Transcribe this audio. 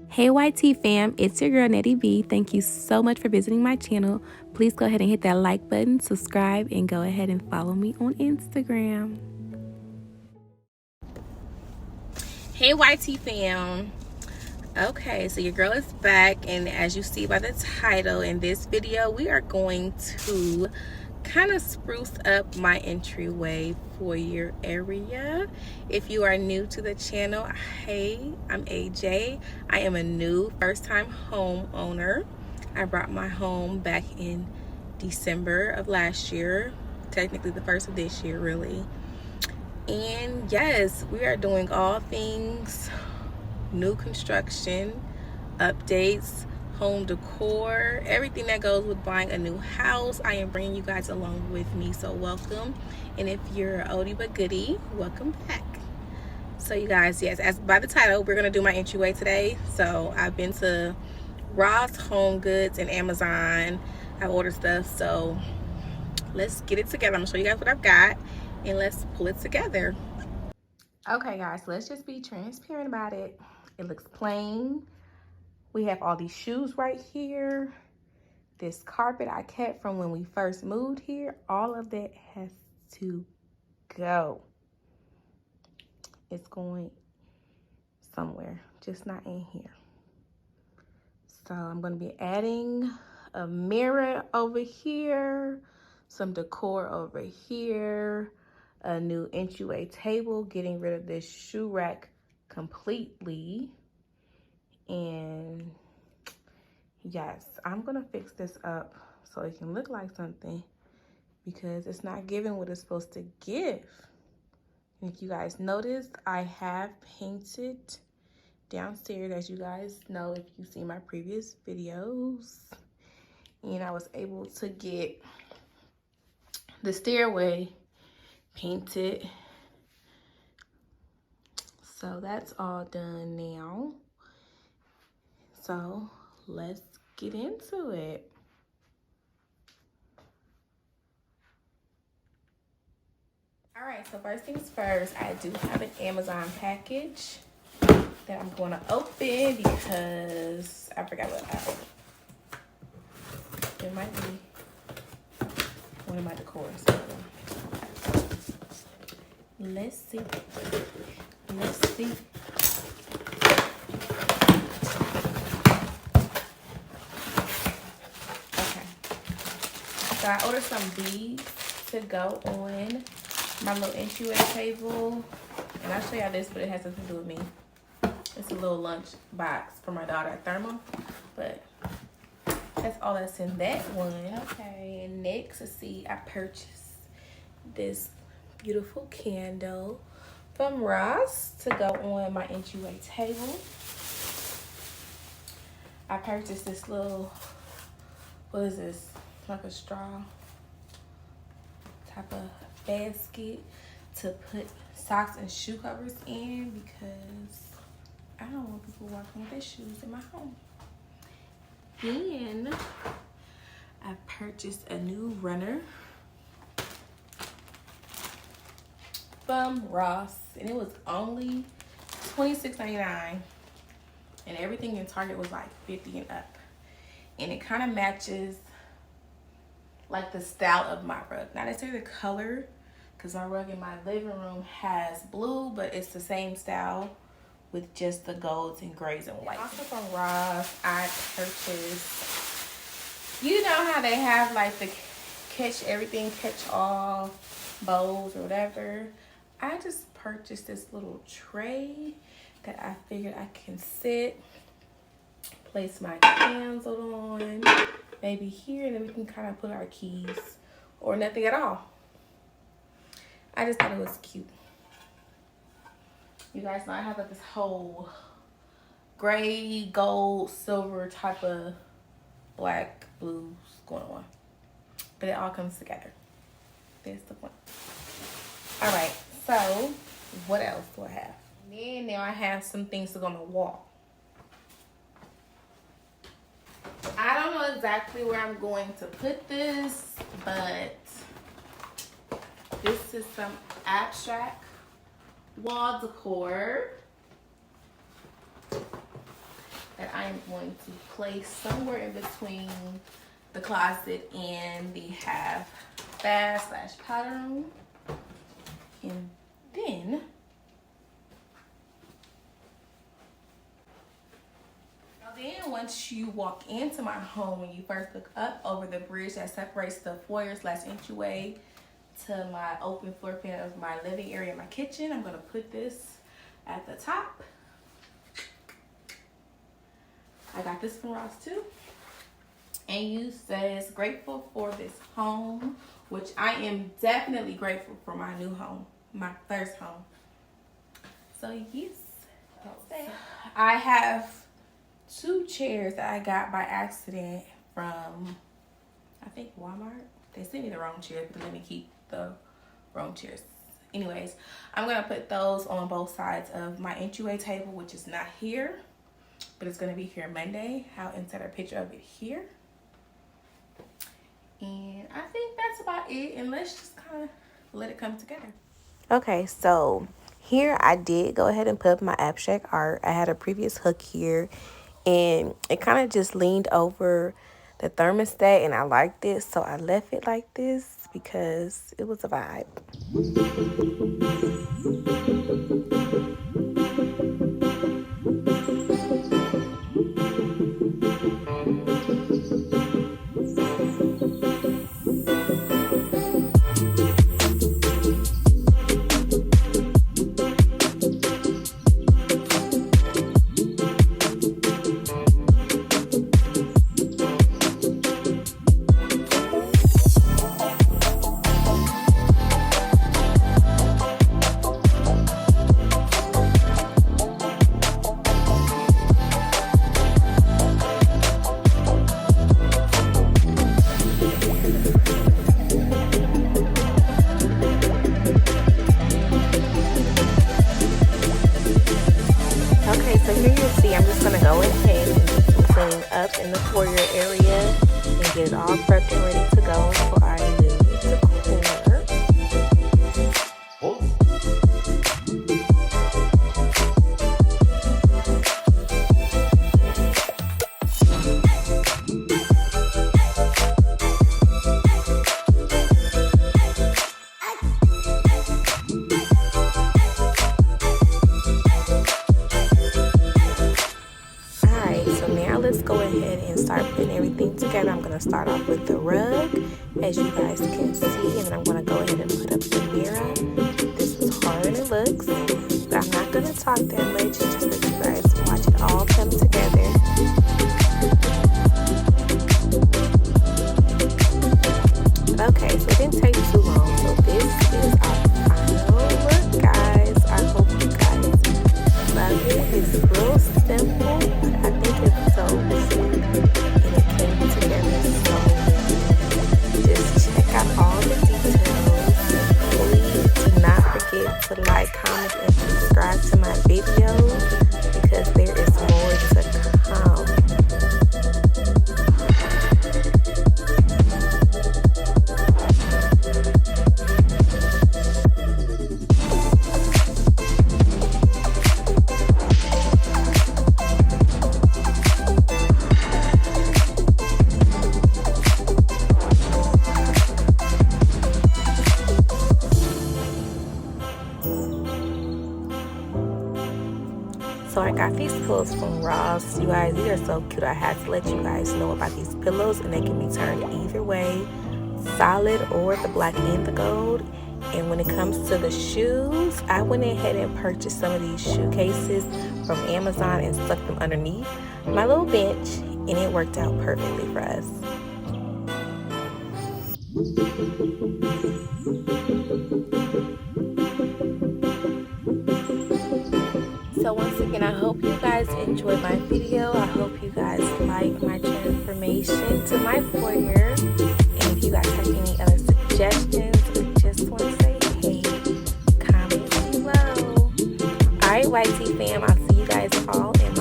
Hey YT fam, it's your girl Nettie B. Thank you so much for visiting my channel. Please go ahead and hit that like button, subscribe, and go ahead and follow me on Instagram. Hey YT fam. Okay, so your girl is back, and as you see by the title in this video, we are going to kind of spruce up my entryway foyer area. If you are new to the channel, hey, I'm AJ. I am a new first-time homeowner. I bought my home back in December of last year, technically the first of this year, really. And yes, we are doing all things new construction, updates, home decor, everything that goes with buying a new house. I am bringing you guys along with me, so welcome. And if you're oldie but goodie, welcome back. So you guys, yes, as by the title, we're gonna do my entryway today. So I've been to Ross, Home Goods, and Amazon. I've ordered stuff, so let's get it together. I'm gonna show you guys what I've got, and let's pull it together. Okay guys, let's just be transparent about it. It looks plain. We have all these shoes right here. This carpet I kept from when we first moved here. All of that has to go. It's going somewhere, just not in here. So I'm gonna be adding a mirror over here, some decor over here, a new entryway table, getting rid of this shoe rack completely. And yes, I'm gonna fix this up so it can look like something, because it's not giving what it's supposed to give. And if you guys noticed, I have painted downstairs, as you guys know if you've seen my previous videos. And I was able to get the stairway painted. So that's all done now. So let's get into it. All right, so first things first, I do have an Amazon package that I'm going to open because I forgot what it might be one of my decors. Let's see. Let's see. Okay. So I ordered some beads to go on my little entryway table. And I'll show y'all this, but it has nothing to do with me. It's a little lunch box for my daughter at Thermal. But that's all that's in that one. Okay, and next, let's see, I purchased this beautiful candle from Ross to go on my entryway table. I purchased this little, what is this? Like a straw type of basket to put socks and shoe covers in, because I don't want people walking with their shoes in my home. Then I purchased a new runner from Ross, and it was only $26.99, and everything in Target was like $50 and up. And it kind of matches like the style of my rug, not necessarily the color, because my rug in my living room has blue, but it's the same style with just the golds and grays and white. Also from Ross, I purchased, you know how they have like the catch everything, catch all bowls or whatever. I just purchased this little tray that I figured I can sit, place my candle on, maybe here, and then we can kind of put our keys or nothing at all. I just thought it was cute. You guys know I have like this whole gray, gold, silver type of black, blues going on. But it all comes together. That's the point. All right, so what else do I have? And then now I have some things to go on the wall. I don't know exactly where I'm going to put this, but this is some abstract wall decor that I'm going to place somewhere in between the closet and the half bath / powder room. And then once you walk into my home, when you first look up over the bridge that separates the foyer / entryway to my open floor plan of my living area and my kitchen, I'm gonna put this at the top. I got this from Ross too. And you says grateful for this home, which I am definitely grateful for my new home, my first home. So yes, I have 2 chairs that I got by accident from, I think, Walmart. They sent me the wrong chairs, but let me keep the wrong chairs. Anyways, I'm gonna put those on both sides of my entryway table, which is not here, but it's gonna be here Monday. I'll insert a picture of it here. And I think that's about it, and let's just kind of let it come together. Okay, so here I did go ahead and put up my abstract art. I had a previous hook here, and it kind of just leaned over the thermostat, and I liked it, so I left it like this because it was a vibe. Up in the foyer area and get it all prepped and ready to go for our new decor. Let's go ahead and start putting everything together. I'm going to start off with the rug, as you guys can see, and then I'm going to go ahead and put up the mirror. This is harder than it looks, but I'm not going to talk that much, just let you guys watch it all come together. Okay, so it didn't take too long, so this is our final look, guys. I hope you guys love it. It's real simple, but I think it's so cute, and it came together so well. Just check out all the details. Please do not forget to like, comment, and subscribe to my videos, because there is more to come. So I got these pillows from Ross. You guys, these are so cute. I had to let you guys know about these pillows, and they can be turned either way, solid or the black and the gold. And when it comes to the shoes, I went ahead and purchased some of these shoe cases from Amazon and stuck them underneath my little bench, and it worked out perfectly for us. So once again, I hope you guys enjoyed my video. I hope you guys like my transformation to my foyer. And if you guys have any other suggestions or just want to say hey, comment below. Alright, YT fam, I'll see you guys all in